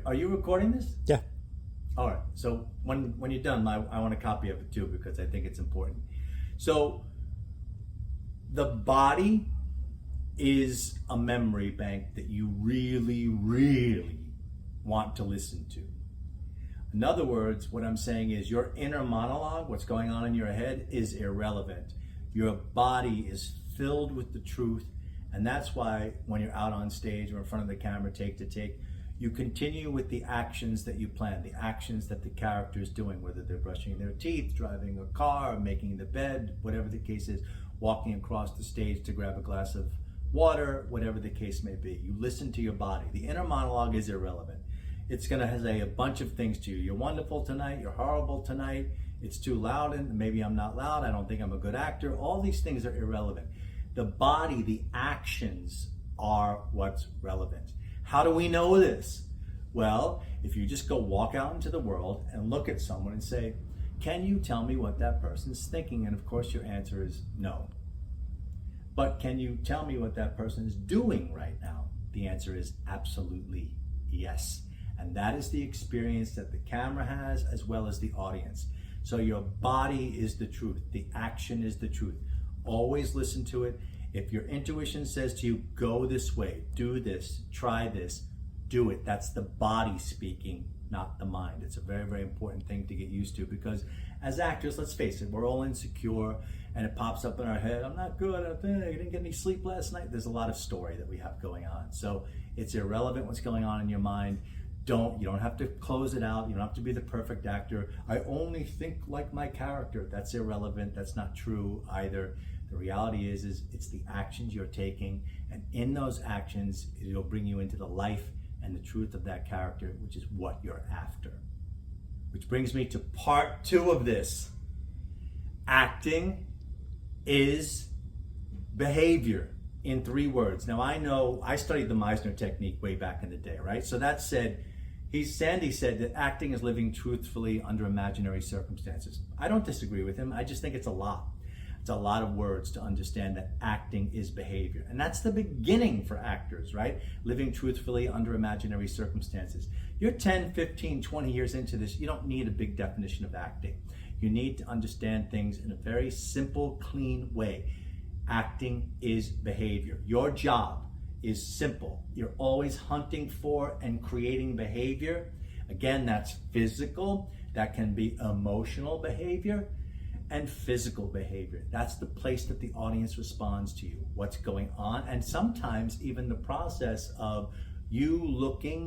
Are you recording this? Yeah. All right. So when you're done, I want a copy of it too because I think it's important. So the body is a memory bank that you really, really want to listen to. In other words, what I'm saying is your inner monologue, what's going on in your head, is irrelevant. Your body is filled with the truth, and that's why when you're out on stage or in front of the camera, take to take, you continue with the actions that you plan, the actions that the character is doing, whether they're brushing their teeth, driving a car, making the bed, whatever the case is, walking across the stage to grab a glass of water, whatever the case may be. You listen to your body. The inner monologue is irrelevant. It's going to say a bunch of things to you. You're wonderful tonight. You're horrible tonight. It's too loud, and maybe I'm not loud. I don't think I'm a good actor. All these things are irrelevant. The body, the actions are what's relevant. How do we know this? Well, if you just go walk out into the world and look at someone and say, can you tell me what that person's thinking? And of course your answer is no. But can you tell me what that person is doing right now? The answer is absolutely yes. And that is the experience that the camera has as well as the audience. So your body is the truth. The action is the truth. Always listen to it. If your intuition says to you, go this way, do this, try this, do it. That's the body speaking, not the mind. It's a very, very important thing to get used to because as actors, let's face it, we're all insecure and it pops up in our head. I'm not good. I didn't get any sleep last night. There's a lot of story that we have going on. So it's irrelevant what's going on in your mind. You don't have to close it out. You don't have to be the perfect actor. I only think like my character. That's irrelevant. That's not true either. The reality is it's the actions you're taking, and in those actions, it'll bring you into the life and the truth of that character, which is what you're after. Which brings me to part 2 of this. Acting is behavior in 3 words. Now I know I studied the Meisner technique way back in the day, right? So that said, Sandy said that acting is living truthfully under imaginary circumstances. I don't disagree with him. I just think it's a lot. It's a lot of words to understand that acting is behavior. And that's the beginning for actors, right? Living truthfully under imaginary circumstances. You're 10, 15, 20 years into this. You don't need a big definition of acting. You need to understand things in a very simple, clean way. Acting is behavior. Your job is simple. You're always hunting for and creating behavior. Again, that's physical. That can be emotional behavior and physical behavior. That's the place that the audience responds to you, what's going on, and sometimes even the process of you looking